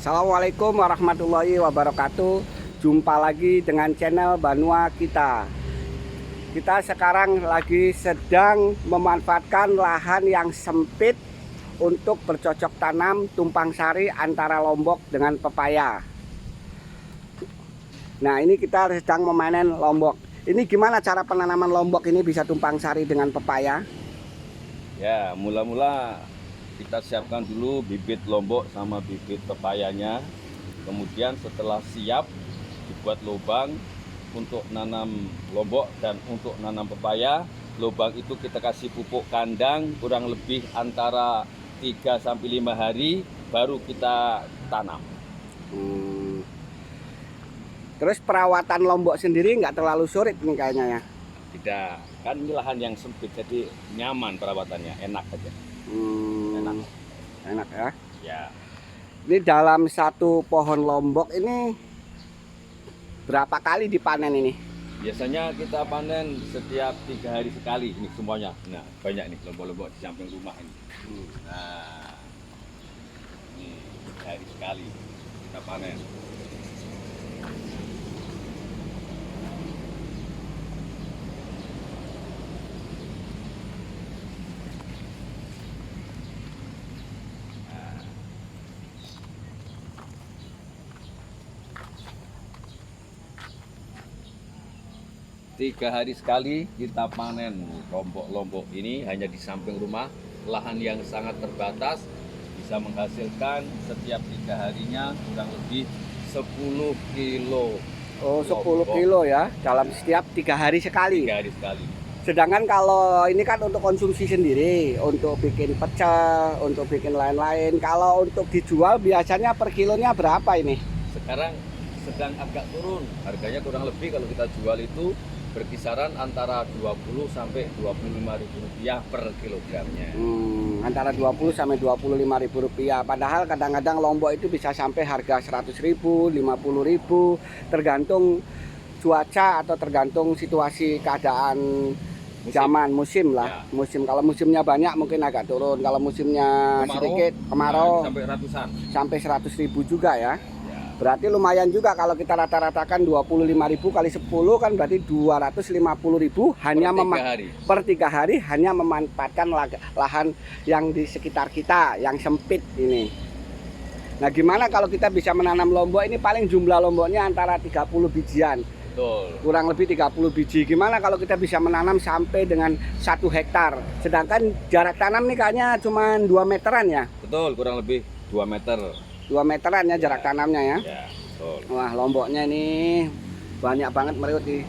Assalamualaikum warahmatullahi wabarakatuh. Jumpa lagi dengan channel Banua kita. Kita sekarang lagi sedang memanfaatkan lahan yang sempit untuk bercocok tanam tumpang sari antara lombok dengan pepaya. Nah, ini kita sedang memanen lombok. Ini gimana cara penanaman lombok ini bisa tumpang sari dengan pepaya? Ya, mula-mula kita siapkan dulu bibit lombok sama bibit pepayanya. Kemudian setelah siap, dibuat lubang untuk nanam lombok dan untuk nanam pepaya. Lubang itu kita kasih pupuk kandang kurang lebih antara 3-5 hari baru kita tanam. Terus perawatan lombok sendiri nggak terlalu sulit nih kayaknya ya? Tidak, kan ini lahan yang sempit jadi nyaman perawatannya, enak aja. Enak ya. Ya, Ini dalam satu pohon lombok ini berapa kali dipanen ini? biasanya kita panen setiap 3 hari sekali ini semuanya. Nah, banyak nih lombok-lombok di samping rumah ini. Nah, ini 3 hari sekali kita panen. 3 hari sekali kita panen lombok-lombok ini hanya di samping rumah, lahan yang sangat terbatas, bisa menghasilkan setiap 3 harinya kurang lebih 10 kilo. Oh, 10 kilo ya dalam setiap 3 hari sekali. 3 hari sekali. Sedangkan kalau ini kan untuk konsumsi sendiri, untuk bikin pecel, untuk bikin lain-lain. Kalau untuk dijual biasanya per kilonya berapa ini? Sekarang sedang agak turun, harganya kurang lebih kalau kita jual itu berkisaran antara 20 sampai 25 ribu rupiah per kilogramnya. Antara 20 sampai 25 ribu rupiah. Padahal kadang-kadang lombok itu bisa sampai harga 100 ribu, 50 ribu, tergantung cuaca atau tergantung situasi keadaan zaman musim lah. Ya. Musim, kalau musimnya banyak mungkin agak turun. Kalau musimnya sedikit kemarau sampai ratusan. sampai 100 ribu juga ya. Ya. Berarti lumayan juga kalau kita rata-ratakan 25 ribu kali 10 kan berarti 250 ribu hanya per 3 hari hanya memanfaatkan lahan yang di sekitar kita yang sempit ini. Nah, gimana kalau kita bisa menanam lombok ini? Paling jumlah lomboknya antara 30 bijian. Betul. Kurang lebih 30 biji. Gimana kalau kita bisa menanam sampai dengan 1 hektar? Sedangkan jarak tanam nih kayaknya cuma 2 meteran ya? Betul, kurang lebih 2 meter. 2 meteran ya jarak tanamnya ya? Ya, betul. Wah, lomboknya ini banyak banget meriut nih.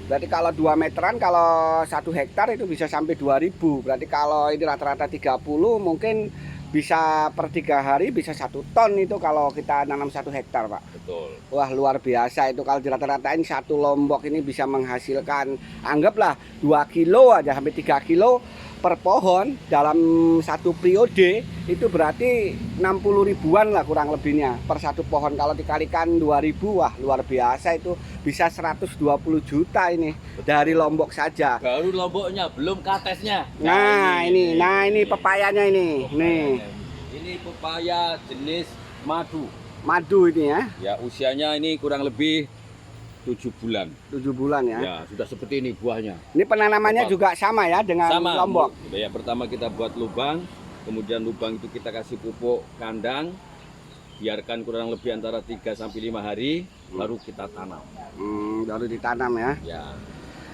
Berarti kalau 2 meteran, kalau 1 hektar itu bisa sampai 2000. Berarti kalau ini rata-rata 30 mungkin bisa per 3 hari bisa 1 ton itu kalau kita nanam 1 hektar, Pak. Betul. Wah, luar biasa itu kalau dirata-ratain 1 lombok ini bisa menghasilkan anggaplah 2 kilo aja sampai 3 kilo per pohon dalam 1 periode. Itu berarti 60 ribuan lah kurang lebihnya per 1 pohon. Kalau dikalikan 2000, wah luar biasa itu bisa 120 juta ini dari lombok saja. Baru lomboknya, belum katesnya. Nah, ini pepayanya ini. Nih, Ini pepaya jenis madu. madu ini ya. Ya, usianya ini kurang lebih 7 bulan. 7 bulan ya. Ya, sudah seperti ini buahnya. Ini penanamannya juga sama ya dengan Sama lombok. Ya, pertama kita buat lubang, kemudian lubang itu kita kasih pupuk kandang, biarkan kurang lebih antara 3-5 hari, baru kita tanam. Baru ditanam ya. Ya.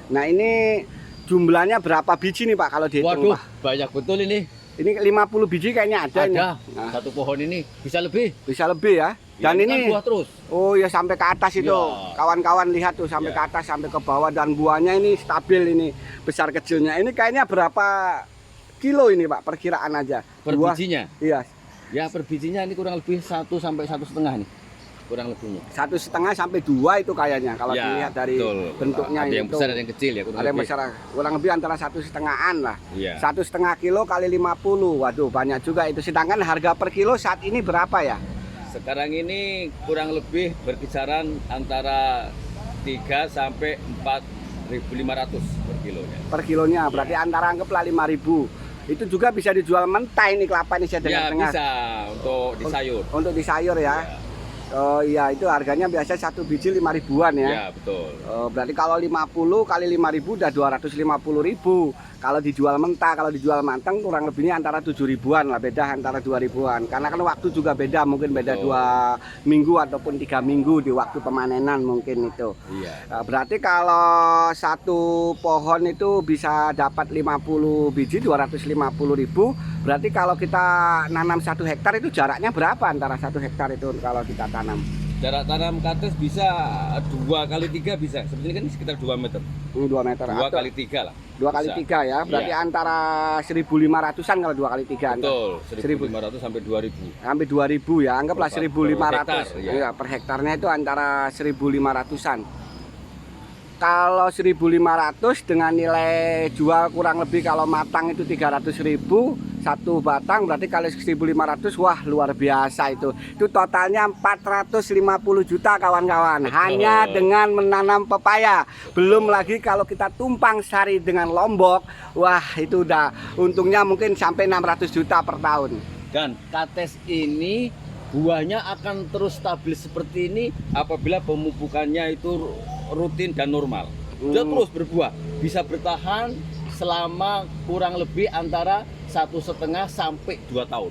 Nah, ini jumlahnya berapa biji nih Pak kalau dihitung? Waduh, Pak? banyak betul ini. Ini 50 biji kayaknya ada ini. Ada. Nah, Satu pohon ini bisa lebih. bisa lebih ya. Dan Ya, ini kan buah terus. oh ya sampai ke atas itu. Ya. Kawan-kawan lihat tuh sampai Ya. ke atas sampai ke bawah dan buahnya ini stabil ini besar kecilnya. Ini kayaknya berapa kilo ini Pak perkiraan aja? Per Buah- bijinya. Iya, Ya, per bijinya ini kurang lebih 1 sampai 1,5 nih. Kurang lebihnya. 1,5 sampai 2 itu kayaknya kalau Ya, dilihat dari betul. bentuknya Ada yang itu. besar ada yang kecil ya kurang Ada yang lebih. besar, kurang lebih antara 1,5-an lah. Iya. 1,5 kilo kali 50. Waduh, banyak juga itu. Sedangkan harga per kilo saat ini berapa ya? Sekarang ini kurang lebih berkisaran antara 3 sampai 4.500 per kilonya. Per kilonya berarti antara anggaplah 5.000 Itu juga bisa dijual mentah ini kelapa ini saya Ya dengar-dengar. bisa untuk di sayur. Untuk di sayur ya. Ya, Oh iya, itu harganya biasa 1 biji 5 ribuan ya. ya betul. Berarti kalau 50 kali 5.000 udah 250.000. Kalau dijual mentah, kalau dijual matang kurang lebihnya antara 7 ribuan lah, beda antara 2 ribuan. Karena kan waktu juga beda, mungkin beda Betul. 2 minggu ataupun 3 minggu di waktu pemanenan mungkin itu. Iya. Berarti kalau satu pohon itu bisa dapat 50 biji 250.000. Berarti kalau kita nanam 1 hektar itu jaraknya berapa antara 1 hektar itu kalau kita tanam? Jarak tanam kates bisa 2 kali 3 bisa. Sebenarnya kan sekitar 2 meter. 2 meter 2 atau kali 3 lah. 2 kali Bisa. 3 ya. Berarti Iya. antara 1.500-an kalau 2 kali 3. Betul, 1.500 sampai 2.000. Sampai 2.000 ya, anggaplah Per 1.500. hektar, ya. Iya, per hektarnya itu antara 1.500-an. Kalau 1.500 dengan nilai jual kurang lebih kalau matang itu 300.000 satu batang, berarti kali 1.500, wah luar biasa itu. Itu totalnya 450 juta kawan-kawan. Hanya dengan menanam pepaya. Belum lagi kalau kita tumpang sari dengan lombok, wah itu udah untungnya mungkin sampai 600 juta per tahun. Dan kates ini buahnya akan terus stabil seperti ini apabila pemupukannya itu rutin dan normal. Dia terus berbuah, bisa bertahan selama kurang lebih antara 1,5 sampai 2 tahun.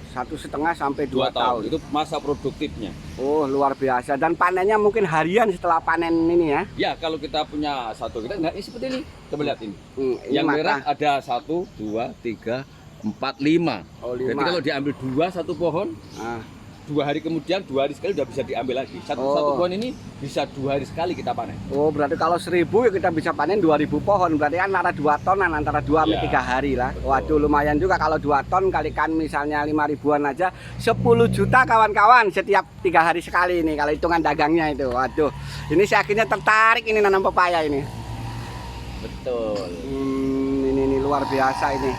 1,5 sampai 2 2 tahun. Itu masa produktifnya. Oh luar biasa. Dan panennya mungkin harian setelah panen ini ya. Ya kalau kita punya satu kita enggak seperti ini. Coba lihat ini. Ini Yang merah mata. ada 1, 2, 3, 4, 5. Oh, Jadi 5. kalau diambil 2 satu pohon, Ah. 2 hari kemudian 2 hari sekali udah bisa diambil lagi. Satu pohon ini bisa 2 hari sekali kita panen. Oh berarti kalau 1.000 ya kita bisa panen 2.000 pohon. Berarti kan antara 2 tonan, antara 2 sampai Ya, 3 hari lah. betul. Waduh lumayan juga kalau 2 ton kalikan misalnya 5 ribuan aja 10 juta kawan-kawan setiap 3 hari sekali ini kalau hitungan dagangnya itu. Waduh ini saya akhirnya tertarik ini nanam pepaya ini. Betul. Ini luar biasa ini.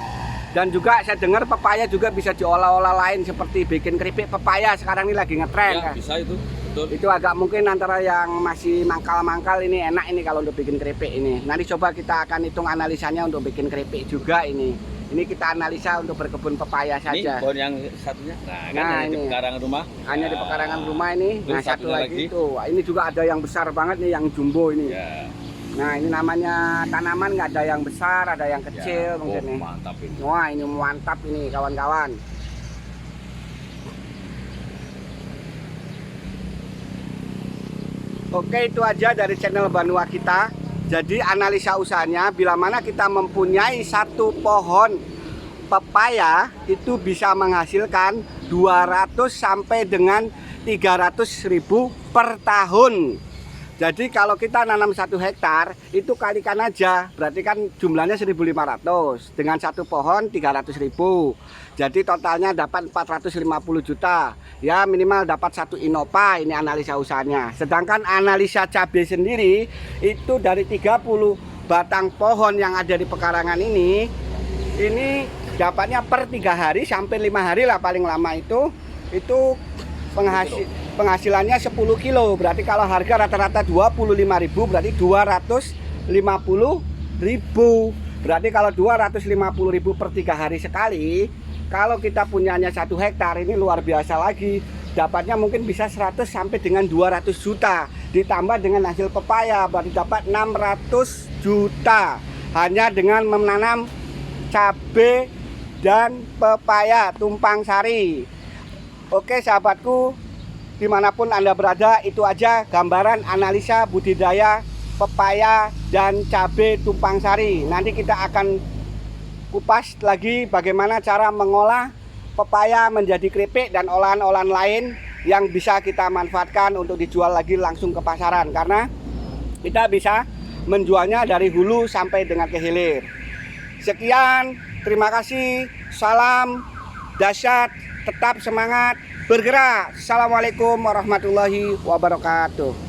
Dan juga saya dengar pepaya juga bisa diolah-olah lain seperti bikin keripik pepaya sekarang ini lagi ngetren. Ya, bisa itu. Betul. Itu agak mungkin antara yang masih mangkal-mangkal ini enak ini kalau untuk bikin keripik ini. Nanti coba kita akan hitung analisanya untuk bikin keripik juga ini. Ini kita analisa untuk berkebun pepaya Ini saja. pohon yang satunya. Nah, kan Nah, hanya di ini. pekarangan rumah. Hanya di Nah, pekarangan rumah ini. Terus Nah satu satunya lagi lagi. itu. Wah, ini juga ada yang besar banget nih yang jumbo ini. Ya. Nah ini namanya tanaman nggak ada yang besar, ada yang kecil Ya. mungkin Oh, nih. mantap ini. Wah ini mantap ini kawan-kawan. Oke itu aja dari channel Banua kita. Jadi analisa usahanya bila mana kita mempunyai satu pohon pepaya itu bisa menghasilkan 200 sampai dengan 300.000 per tahun. Jadi kalau kita nanam 1 hektar itu kalikan aja, berarti kan jumlahnya 1.500 dengan satu pohon 300.000. Jadi totalnya dapat 450 juta. Ya minimal dapat 1 Innova ini analisa usahanya. Sedangkan analisa cabai sendiri itu dari 30 batang pohon yang ada di pekarangan ini dapatnya per 3 hari sampai 5 hari lah paling lama itu penghasilannya 10 kilo. Berarti kalau harga rata-rata 25.000 berarti 250.000. Berarti kalau 250.000 per 3 hari sekali, kalau kita punyanya 1 hektar ini luar biasa lagi. Dapatnya mungkin bisa 100 sampai dengan 200 juta. Ditambah dengan hasil pepaya berarti dapat 600 juta. Hanya dengan menanam cabai dan pepaya tumpang sari. Oke sahabatku, dimanapun Anda berada, itu aja gambaran analisa budidaya pepaya dan cabai tumpang sari. Nanti kita akan kupas lagi bagaimana cara mengolah pepaya menjadi keripik dan olahan-olahan lain yang bisa kita manfaatkan untuk dijual lagi langsung ke pasaran. Karena kita bisa menjualnya dari hulu sampai dengan ke hilir. Sekian, terima kasih, salam dahsyat, tetap semangat, bergerak. Assalamualaikum warahmatullahi wabarakatuh.